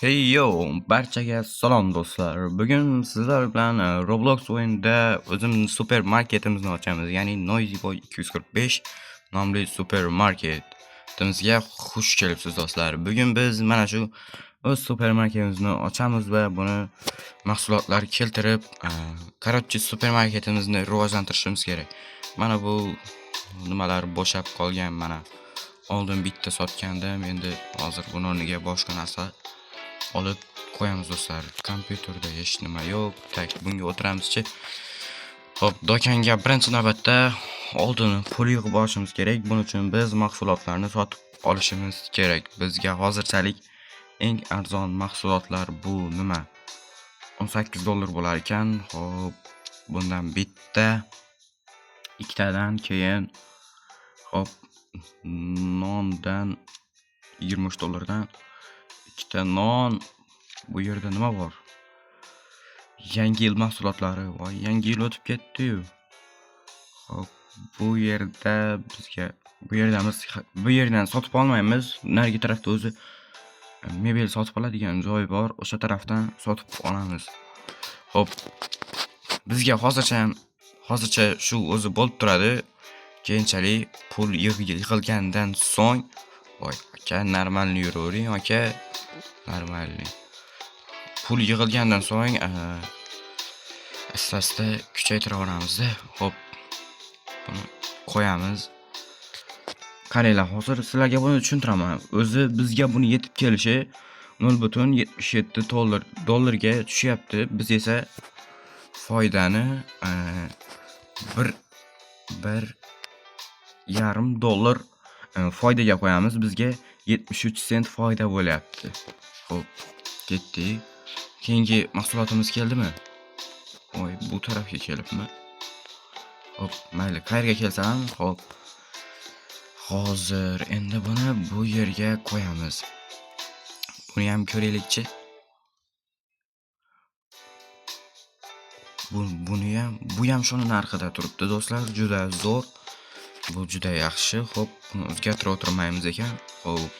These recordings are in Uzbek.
Hey yo, barchaga salom do'stlar. Bugun sizlar bilan Roblox o'yinida o'zimizning supermarketimizni ochamiz. Ya'ni Noisy Boy 245 nomli supermarketimizga xush kelibsiz do'stlar. Bugun biz mana shu o'z supermarketimizni ochamiz va buni mahsulotlar keltirib, korotchi supermarketimizni rivojlantirishimiz kerak. Mana bu nimalar bo'shab qolgan mana. Oldin bitta sotgandim, endi hozir buni o'rniga boshqa narsa olib qo'yamiz do'stlar. Kompyuterda hech nima yo'q. Tak, bunga o'tiramizchi. Xo'p, do'konga birinchi navbatda oldin pul yig'ib olishimiz kerak. Buning uchun biz mahsulotlarni sotib olishimiz kerak. Bizga hozirchalik eng arzon mahsulotlar bu nima? 18 dollar bo'lar ekan. Xo'p, bundan bitta, ikkitadan keyin xo'p, nondan 23 dollardan ikkita non. Bu yerda nima bor? Yangi yil mahsulotlari. Voy, yangi yil o'tib ketdi-yu. Xo'p, bu yerdan sotib olmaymiz. Narigi tarafda o'zi mebel sotib oladigan joy bor. O'sha tarafdan sotib olamiz. Xo'p, bizga hozircha shu o'zi bo'lib turadi. Keyinchalik pul yig'ilgandan so'ng, voy aka, normalni yuravering aka, normalni. Pul yig'ilgandan so'ng asta-asta kuchaytiraveramiz-da. Xo'p, buni qo'yamiz. Qaranglar, hozir sizlarga buni tushuntiraman. O'zi bizga buni yetib kelishi 0.77 dollarga tushyapti. Biz esa foydani 1.5 dollar foydaga qo'yamiz. Bizga 73 sent foyda bo'lyapti. Xo'p, ketdik. Keyingi mahsulotimiz keldimi? Voy, bu tarafga kelibmi? Xo'p, mayli, qayerga kelsa ham, xo'p. Hozir endi buni bu yerga qo'yamiz. Buni ham ko'raylikchi. Bu ham shuni narxida turibdi do'stlar, juda zo'r. Bu juda yaxshi. Xo'p, buni o'zgartirib o'tirmaymiz ekan. Xo'p,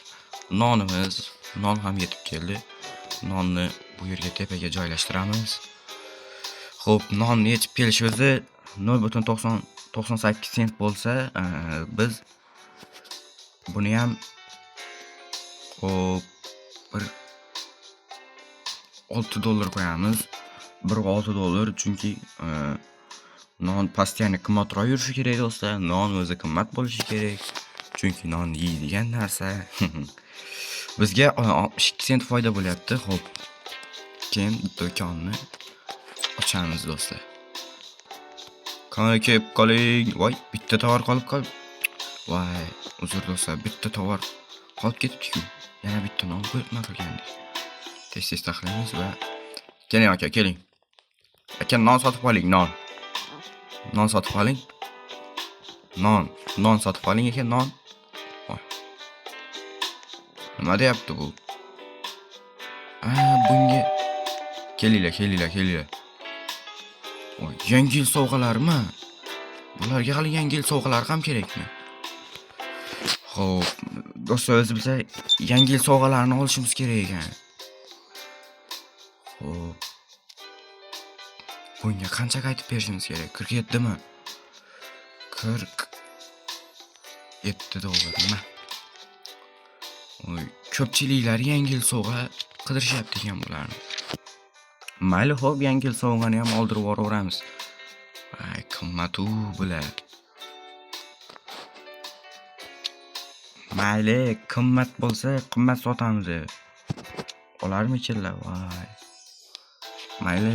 non ham yetib keldi. Nonni bu yerga tepaga joylashtiramiz. Xo'p, nonni yetib kelishi o'zi 0.98 sent bo'lsa, biz buni ham xo'p 6 dollar qo'yamiz. 1.6 dollar, chunki non pastiyani qimmatroq yurishi kerak do'stlar. Non o'zi qimmat bo'lishi kerak. Chunki non yeydigan narsa. Bizga 62 sent foyda bo'lyapti. Xo'p, keyin do'konni ochamiz do'stlar. Qani kelib qoling. Voy, bitta tovar qolib qoldi. Voy, uzr do'stlar, bitta tovar qolib ketibdi-ku. Yana bitta non qo'yib qilgandik. Tez taxlaymiz va keling aka, keling. Aka, non sotib oling, non. Non sotib oling. Non sotib oling aka, non. Voy. Nima deyapti bu? Bunga kelinglar. Voy, yangi yil sovg'alarimi? Bularga hali yangi yil sovg'alari ham kerakmi? Xo'p, do'stlar, o'zi biz yangi yil sovg'alarini olishimiz kerak ekan. Xo'p. Bunga qancha qaytib berishimiz kerak? 47 mi? 47 dollar nima? Voy, ko'pchiliklar yangi yil sovg'a qidirishyapti ekan bularni. Mayli, xo'p, yangi yil sovg'ani ham oldirib yuboramiz. Ay, qimmat-u bular. Mayli, qimmat bo'lsa, qimmat sotamiz. Olarmikinlar, voy. Mayli,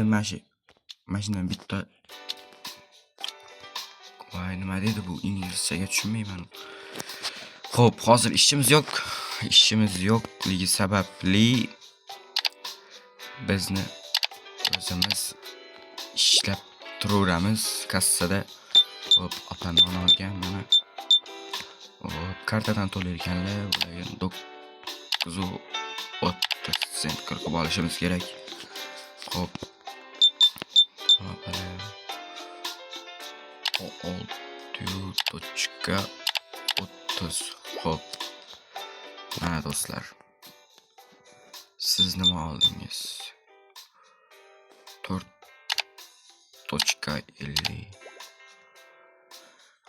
mashinadan bitta. Voy, nima dedi bu? Inglizchaga tushunmayman. Xo'p, hozir ishimiz yo'qligi sababli bizni o'zimiz ishlab turaveramiz kassada. Xo'p, opa non olgan mana. Xo'p, kartadan to'lar ekanlar. Ularga 9.30 sent qilib olishimiz kerak. Xo'p. Xo'p. Mana do'stlar. siz nima oldingiz? 4.50.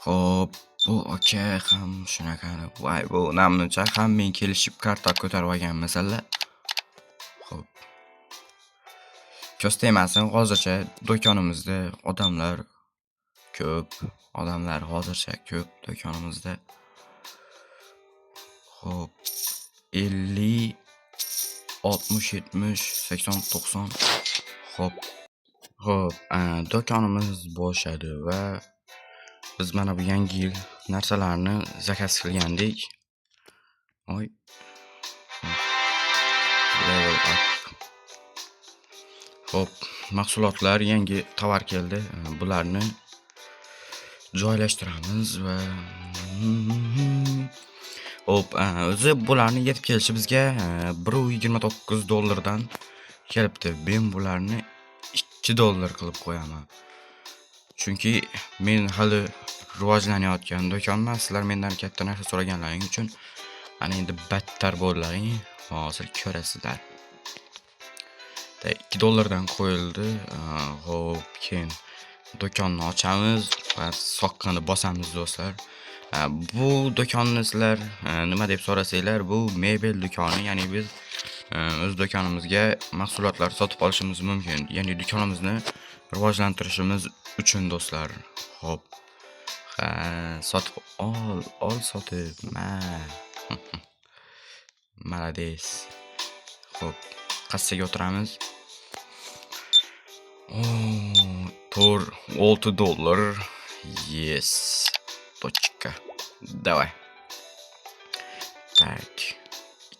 Xo'p, bu aka ham shunaqani. Voy, bu namuncha ham men kelishib karta ko'tarib olganmisanlar. Xo'p. Ko'z tegmasin, hozircha do'konimizda odamlar ko'p. Odamlar hozircha ko'p do'konimizda. Xo'p. 50 60 70 80 90. Xo'p. Do'konimiz bo'shadi va biz mana bu yangi yil narsalarni zakaz qilgandik. Oy. Level up. Xo'p, mahsulotlar, yangi tovar keldi. Bularni joylashtiramiz va Xo'p, o'zi bularni yetib kelishi bizga $1.29 kelibdi. Men bularni $2 qilib qo'yaman. Chunki men hali rivojlanayotgan do'konman. Sizlar mendan katta narsa so'raganlaring uchun mana endi battar bo'llaring. Hozir ko'rasizlar. $2 dan qo'yildi. Xo'p, keyin do'konni ochamiz va soqqani bosamiz do'stlar. Bu do'konni sizlar nima deb so'rasanglar, bu mebel do'koni, ya'ni biz o'z do'konimizga mahsulotlar sotib olishimiz mumkin. Ya'ni do'konimizni rivojlantirishimiz uchun do'stlar. Xo'p. Sotib sotib. Malades. Xo'p, kassaga o'tiramiz. $6. Yes. Точка. Давай. Так.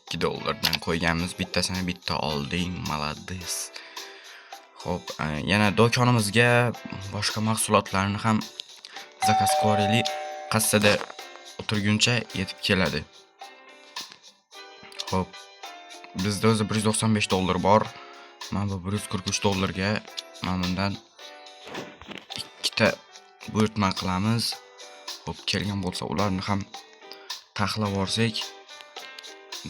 $2 qo'yganmiz. Bittasini bitta olding. Malades. Xo'p, yana do'konimizga boshqa mahsulotlarni ham zakaz qilib kassada o'tirguncha yetib keladi. Xo'p, bizda o'zi $195 bor. Mana bu $143 ga mana bundan ikkita buyurtma qilamiz. Xo'p, kelgan bo'lsa ularni ham taxlab olsak,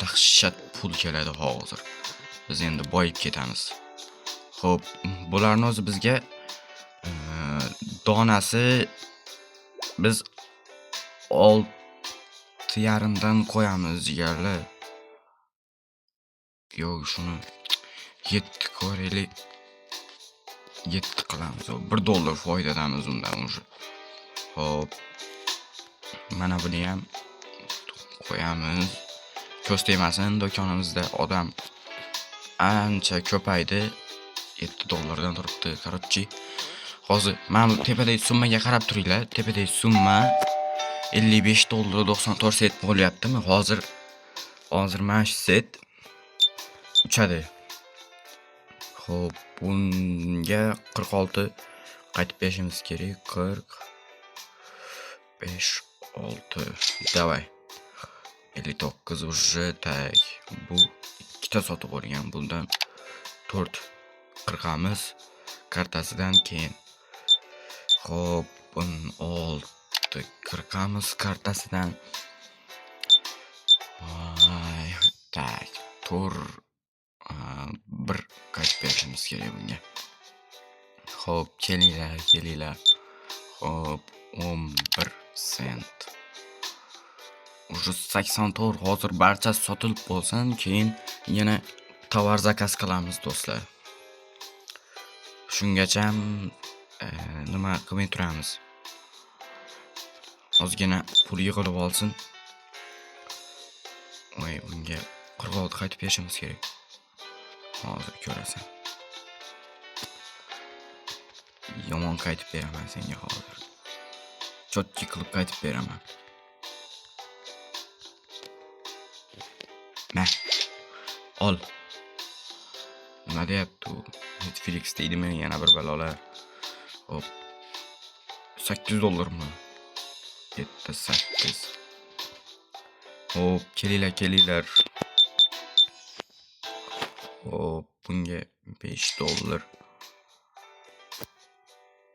dahshat pul keladi hozir. Biz endi boyib ketamiz. Xo'p, bularni o'zi bizga donasi biz 6.5 dan qo'yamiz jigarlar. Yo'q, shuni 7 ko'raylik. 7 qilamiz. $1 foydadamiz undan уже. Xo'p. Mana buni ham qo'yamiz. Ko'z tegmasin, do'konimizda odam ancha ko'paydi. $7 dan turibdi. Короче, hozir mana bu tepadagi summaga qarab turinglar. Tepadagi summa $55.94 set bo'lyaptimi? Hozir mana shu set uchadi. Xo'p, bunga 46 qaytib berishimiz kerak. 45 6. Давай. 59 уже так. Bu ikkita sotib olgan. Bundan 4 qirqamiz kartasidan keyin. Xo'p, 6 qirqamiz kartasidan. Tak, 1 qaytib berishimiz kerak bunga. Xo'p, kelinglar. Xo'p, 11 sent. Уже 84 hozir barchasi sotilib bo'lsin, keyin yana tovar zakaz qilamiz do'stlar. Shungacha nima qilmay turamiz. Ozgina pul yig'ilib olsin. Voy, bunga 46 qaytib berishimiz kerak. Hozir ko'rasan. Yomon qaytib beraman senga hozir. Chotki qilib qaytib beraman. Ol. Nima deyapti u? Netflix deydimi yana bir balolar. Hop. $8 mi? 8. Hop, kelinglar. Hop, bunga $5.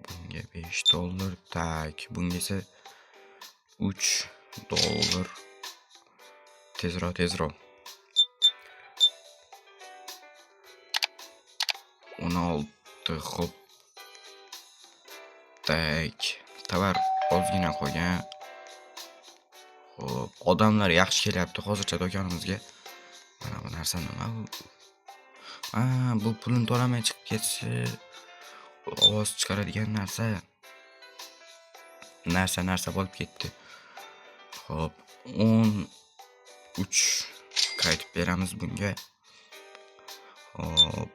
Bunga $5. Tak, bunga esa $3. Tezroq. 16 hop. Tak. Tovar ozgina qo'ygan. Hop, odamlar yaxshi kelyapti hozircha do'konimizga. Mana bu narsa nima bu? Bu pulni to'lamay chiqib ketishi ovoz chiqaradigan narsa bo'lib ketdi. Hop, 13 qaytib beramiz bunga. Hop,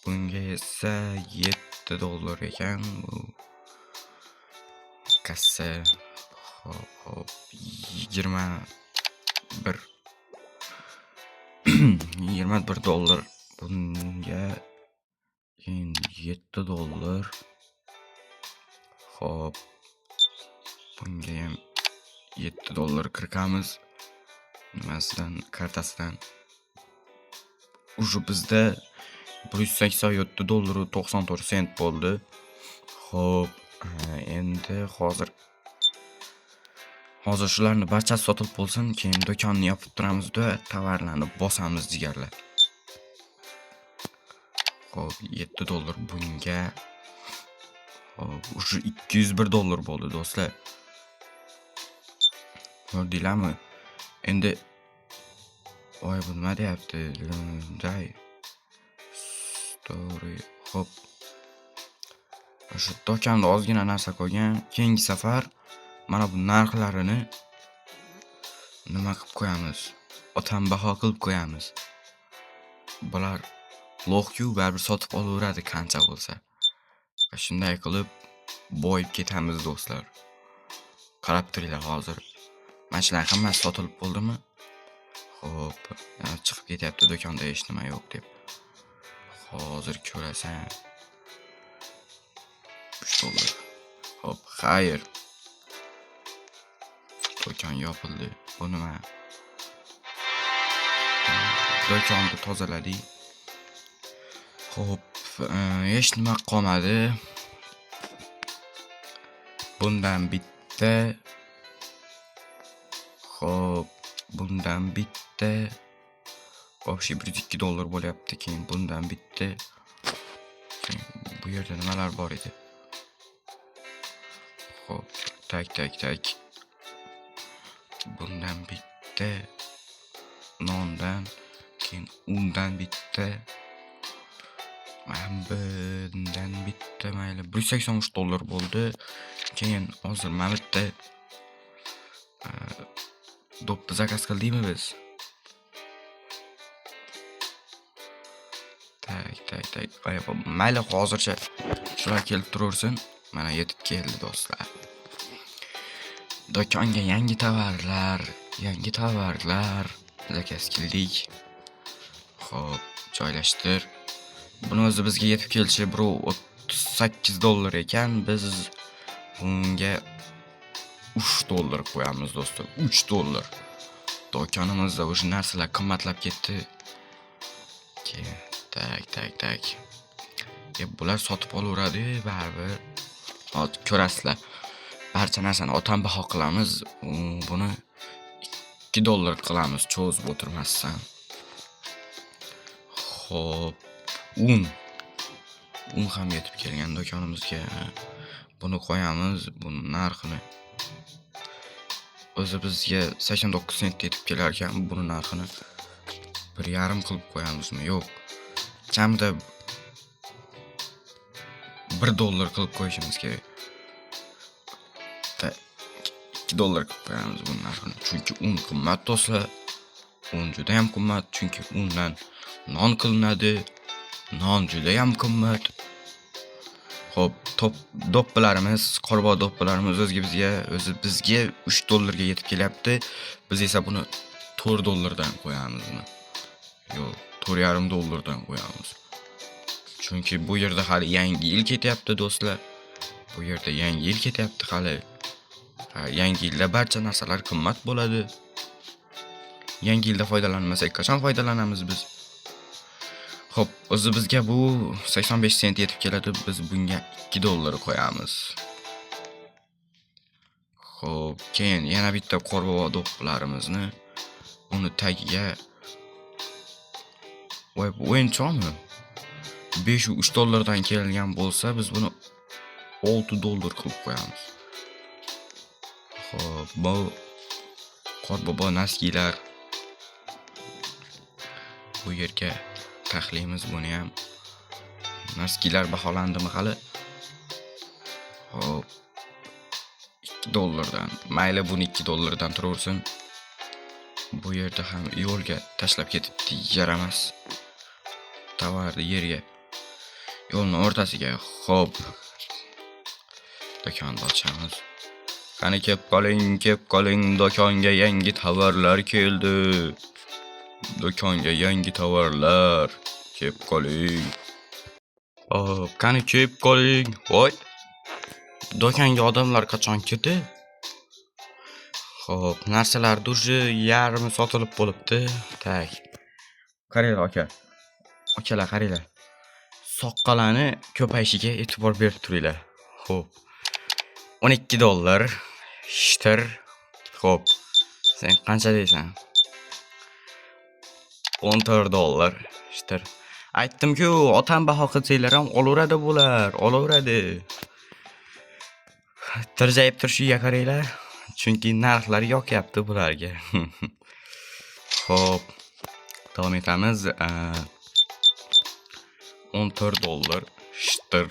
bunga esa $7 ekan bu. Kassa. Hop, 21 $21. Bunga $7. Hop, bunga ham $7 kiritamiz. Nimasidan, kartasidan. Уже bizda $187.94 bo'ldi. Hop, endi hozir shularni barchasi sotib bo'lsin, keyin do'konni yopib turamiz-da, tovarlarni bosamiz jigarlar. Hop, $7 bunga. Hop, уже $201 bo'ldi do'stlar. Ko'rdinglarmi? Endi voy bu nima deyapti? Story. Hop. Shu do'konda ozgina narsa qo'ygan. Keyingi safar mana bu narxlarini nima qilib qo'yamiz? Otam baho qilib qo'yamiz. Bular lo'q-ku baribir sotib olaveradi qancha bo'lsa. Va shunday qilib boyib ketamiz do'stlar. Qarab turinglar hozir. Mana shular hammasi sotilib bo'ldimi? Hop, chiqib ketyapti do'konda hech nima yo'q deb. Hozir ko'rasan. $3. Hop, xayr. Do'kon yopildi. Bu nima? Do'konni tozaladik. Hop, hech nima qolmadi. Bundan bitta. Hop, bundan bitta. Вообще $102 bo'lyapti, keyin bundan bitta. Bu yerda nimalar bor edi? Hop, tak. Bundan bitta. Nondan, keyin undan bitta. Bundan bitta mayli $183 bo'ldi. Keyin hozir mana bitta do'ppi zakaz qildikmi biz? Tak. Mayli hozircha shular kelib turaversin. Mana yetib keldi do'stlar. Do'konga yangi tovarlar zakaz qildik. Hop, joylashtir. Buni o'zi bizga yetib kelishi $38 ekan. Biz bunga $3 qo'yamiz do'stlar. $3. Do'konimizda o'sha narsalar qimmatlab ketdi. Tak. Bular sotib olaveradi baribir. Hozir ko'rasizlar. Barcha narsani otam baho qilamiz. Buni $2 qilamiz, cho'zib o'tirmasdan. Hop, un ham yetib kelgan do'konimizga. Buni qo'yamiz, buni narxini o'zi bizga 89 sent yetib kelar ekan. Buni narxini 1.5 qilib qo'yamizmi? Yo'q. Kamida $1 qilib qo'yishimiz kerak. $2 qilib qo'yamiz bu narxini. Chunki un qimmat do'stlar. Un juda ham qimmat, chunki undan non qilinadi. Non juda ham qimmat. Hop, do'ppilarimiz, qorboq do'ppilarimiz o'zi bizga $3 ga yetib kelyapti. Biz esa buni $4 dan qo'yamizmi? Yo'q, $4.5 dan qo'yamiz. Chunki bu yerda hali yangi yil ketyapti do'stlar. Bu yerda yangi yil ketyapti hali. Yangi yilda barcha narsalar qimmat bo'ladi. Yangi yilda foydalanmasak qachon foydalanamiz biz? Hop, o'zi bizga bu 85 sent yetib keladi. Biz bunga $2 qo'yamiz. Hop, keyin yana bitta qorboq do'ppilarimizni uni tagiga. Voy, bu o'yinchoqmi? 5-3 dollardan kelgan bo'lsa, biz buni 6 dollar qilib qo'yamiz. Xo'p, bu qorbobo naskilar. Bu yerga taxlaymiz buni ham. Naskilar baholandimi hali? Xo'p. 2 dollardan. Mayli, buni 2 dollardan turaversin. Bu yerda ham yo'lga tashlab ketibdi, yaramas. Tovarni yerga. Yo'lning o'rtasiga. Xo'p. Do'konni ochamiz. Qani kelib qoling, do'konga yangi tovarlar keldi. Do'konga yangi tovarlar kelib qoling. Hop, qani kelib qoling. Voy. Do'konga odamlar qachon kirdi? Xo'p, narsalar durji yarmi sotilib bo'libdi. Tak. Qaranglar aka. Akalar qaranglar. Soqqalani ko'payishiga e'tibor berib turinglar. Xo'p. 12 dollar. Shtir. Xo'p. Sen qancha deysan? 14 dollar. Shtir. Aytdim-ku, otam baho qilsanglar ham olaveradi bular, olaveradi. Tirjayib turishiga qaranglar. Chunki narxlar yoqyapti bularga. Xo'p. Davom etamiz. 14 dollar. Shtir.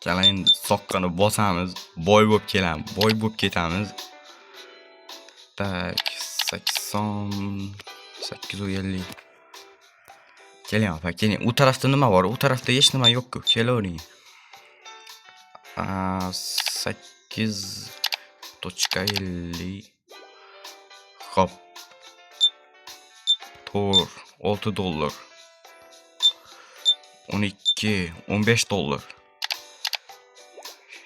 Keling, soqqani bosamiz, boy bo'lib kelamiz, boy bo'lib ketamiz. Tak, 850. Keling, opa, keling. U tarafda nima bor? U tarafda hech nima yo'q-ku. Kelavering. 8.50. Hop. 6 dollar. 12, 15 dollar.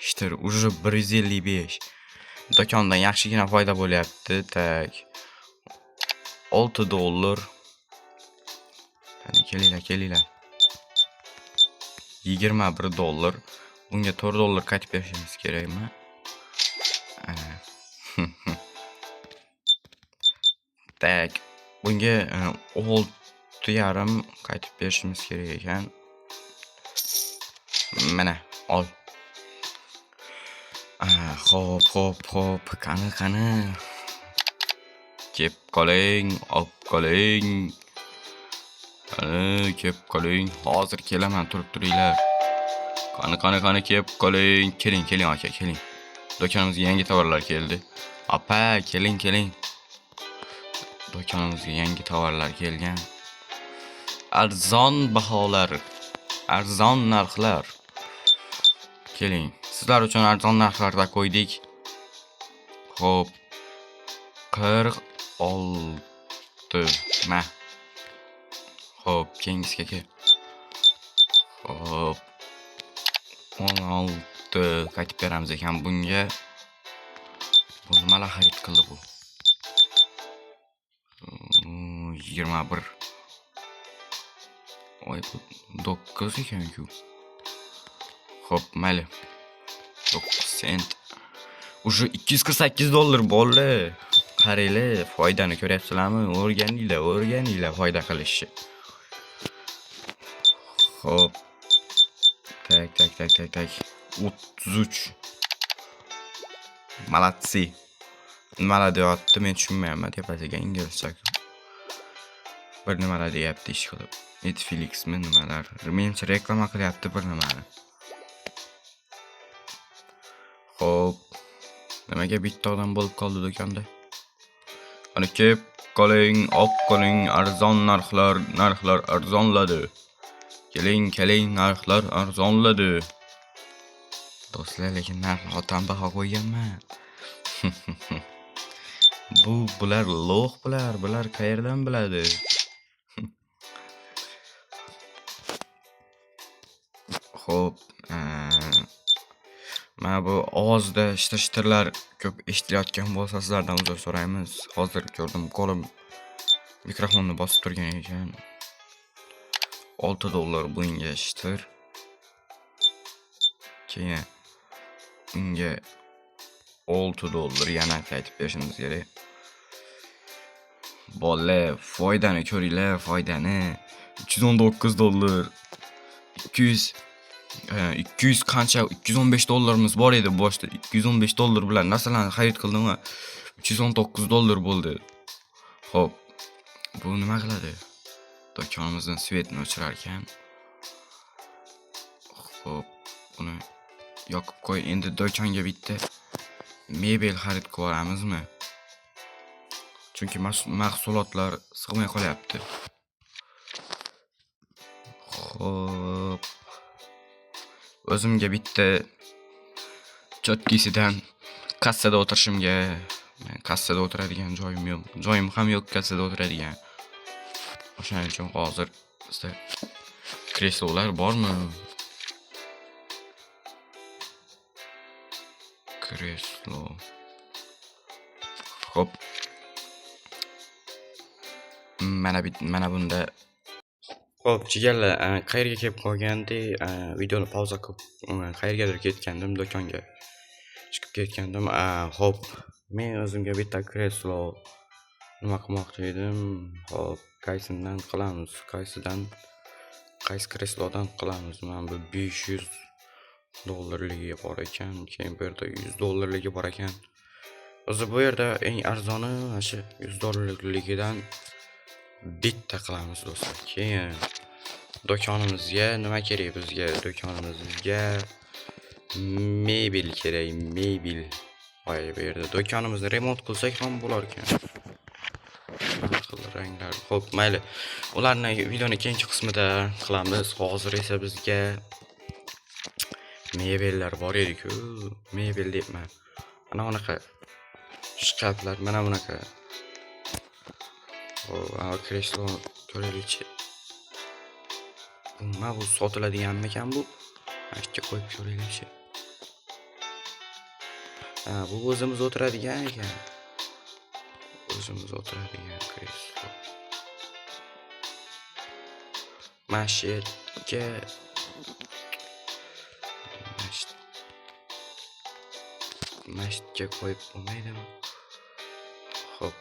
Shtir, уже 155. Do'kondan yaxshigina foyda bo'lyapti. Tak. 6 dollar. Qani kelinglar. 21 dollar. Bunga 4 dollar qaytib berishimiz kerakmi? Tak. Bunga 6.5 qaytib berishimiz kerak ekan. Mana, ol. Xo'p. Qani. Kep qoling, olib qoling. Qani, kep qoling. Hozir kelaman, turib turinglar. Qani, kep qoling. Keling aka, keling. Do'konimizga yangi tovarlar keldi. Opa, keling. Do'konimizga yangi tovarlar kelgan. Arzon baholar, arzon narxlar. Keling, sizlar uchun arzon narxlarda qo'ydik. Xo'p. 46. Ma. Xo'p, kengizga kel. Xo'p. 16 qaytib beramiz ekan bunga. Bu nimalar xarid qildi bu? 21. Oy, bu 9 ekan-ku. Xo'p, mayli. 9 sent. Уже 248 dollar bo'ldi. Qaranglar, foydani ko'ryapsizlarmi? O'rganinglar foyda qilishni. Xo'p. Tak. 33. Malatsi. Nimalar deyapti, men tushunmayapman. Tepasiga inglizcha. Bir nimalar deyapti ish qilib. Netflixmi nimalar? Menimcha reklama qilyapti bir nimani. Xo'p. Nimaga bitta odam bo'lib qoldi do'konda? Qani kelib qoling, olib qoling, arzon narxlar arzonladi. Keling, narxlar arzonladi. Do'stlar, lekin narxni otam baho qo'yganman. Bular lo'q bular qayerdan biladi? Xo'p, mana bu ovozda shitirlar ko'p eshitilayotgan bo'lsa, sizlardan uzr so'raymiz. Hozir ko'rdim, qo'lim mikrofonni bosib turgan ekan. 6 dollar bunga shitir. Keyin unga 6 dollar yana qaytib berishimiz kerak. Bolalar, foydani ko'ringlar, foydani. 319 dollar. 200 200 qancha 215 dollarimiz bor edi boshda. 215 dollar bilan narsalarni xarid qildim va 319 dollar bo'ldi. Xo'p, bu nima qiladi? Do'konimizdan svetni o'chirar ekan. Xo'p, buni yoqib qo'y. Endi do'konga bitta mebel xarid qilamizmi? Chunki mahsulotlar sig'may qolyapti. Xo'p. O'zimga bitta chotkisidan kassada o'tirishimga, kassada o'tiradigan joyim yo'q. Joyim ham yo'q kassada o'tiradigan. O'shaning uchun hozir bizda kreslolar bormi? Kreslo. Xo'p. Mana bunda. Xo'p, jigarlar, qayerga kelib qolgandi? Videoni pauza qilib, qayergadir ketgandim, do'konga chiqib ketgandim. Xo'p, men o'zimga bitta kreslo nima qilmoqchi edim. Xo'p, qaysidan qilamiz? Qaysi kreslodan qilamiz? Mana bu 500 dollarligi bor ekan, keyin bu yerda 100 dollarligi bor ekan. O'zi bu yerda eng arzoni o'sha 100 dollarligidan bitta qilamiz do'stlar. Keyin do'konimizga nima kerak bizga? Do'konimizga mebel kerak, mebel. Voy, bu yerda do'konimizni remont qilsak ham bo'lar ekan. Ranglar. Xo'p, mayli. Ularni videoning keyingi qismida qilamiz. Hozir esa bizga mebellar bor edi-ku. Mebel deyapman. Mana bunaqa shkaflar, mana bunaqa. Kreslo ko'raylikchi. Nima bu, sotiladiganmi ekan bu? Ashga qo'yib ko'raylikchi. Bu o'zimiz o'tiradigan ekan. O'zimiz o'tiradigan kreslo. Mashetga qo'yib bo'lmaydimi? Xo'p.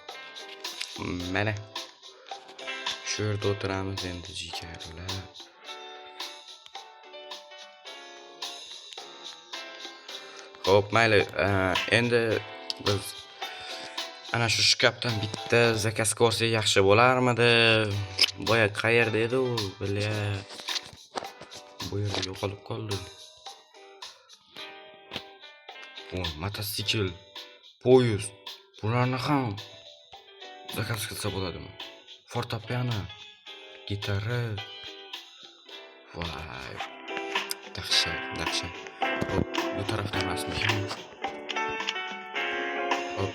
Mana shu yerda o'tiramiz endi jigarlar. Xo'p, mayli. Endi biz ana shu shkafdan bitta zakaz qilsak yaxshi bo'larmidi? Boya qayerda edi u? Bilya. Bu yerda yo'qolib qoldi. Mototsikl, poyezd, bularni ham zakaz qilsa bo'ladimi? Fortepiano, gitara. Voy. Dahshat. Hop, bu tarafda emasmi? Hop.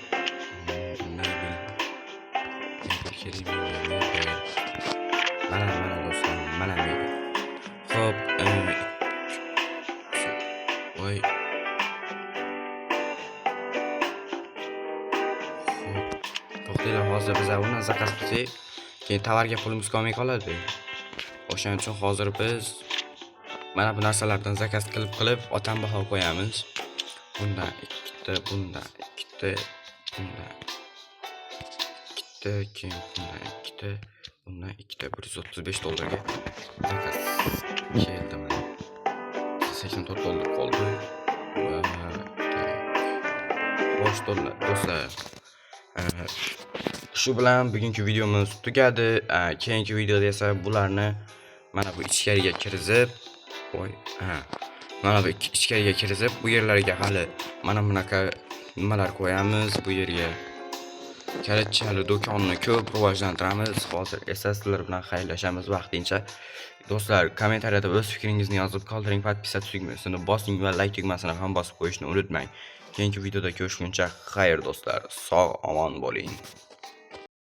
Mana do'stlar, mana mebel. Hop, voy. To'xtanglar, hozir biz uni zakaz qilsak, keyin tovarga pulimiz qolmay qoladi. O'shaning uchun hozir biz mana bu narsalardan zakaz qilib otambaho qo'yamiz. Bundan ikkita, bundan ikkita, bundan ikkita, keyin bundan ikkita, bundan ikkita 135 dollarga zakaz keldi mana. 84 dollar qoldi. Xo'sh do'stlar, shu bilan bugungi videomiz tugadi. Keyingi videoda esa bularni mana bu ichkariga kirizib, mana bu ichkariga kirizib, bu yerlarga hali mana bunaqa nimalar qo'yamiz. Bu yerga kalitchali do'konni ko'p rivojlantiramiz. Hozir esa sizlar bilan xayrlashamiz vaqtincha. Do'stlar, kommentariyada o'z fikringizni yozib qoldiring. Podpisat tugmasini bosing va like tugmasini ham bosib qo'yishni unutmang. Keyingi videoda ko'rishguncha xayr do'stlar. Sog' omon bo'ling.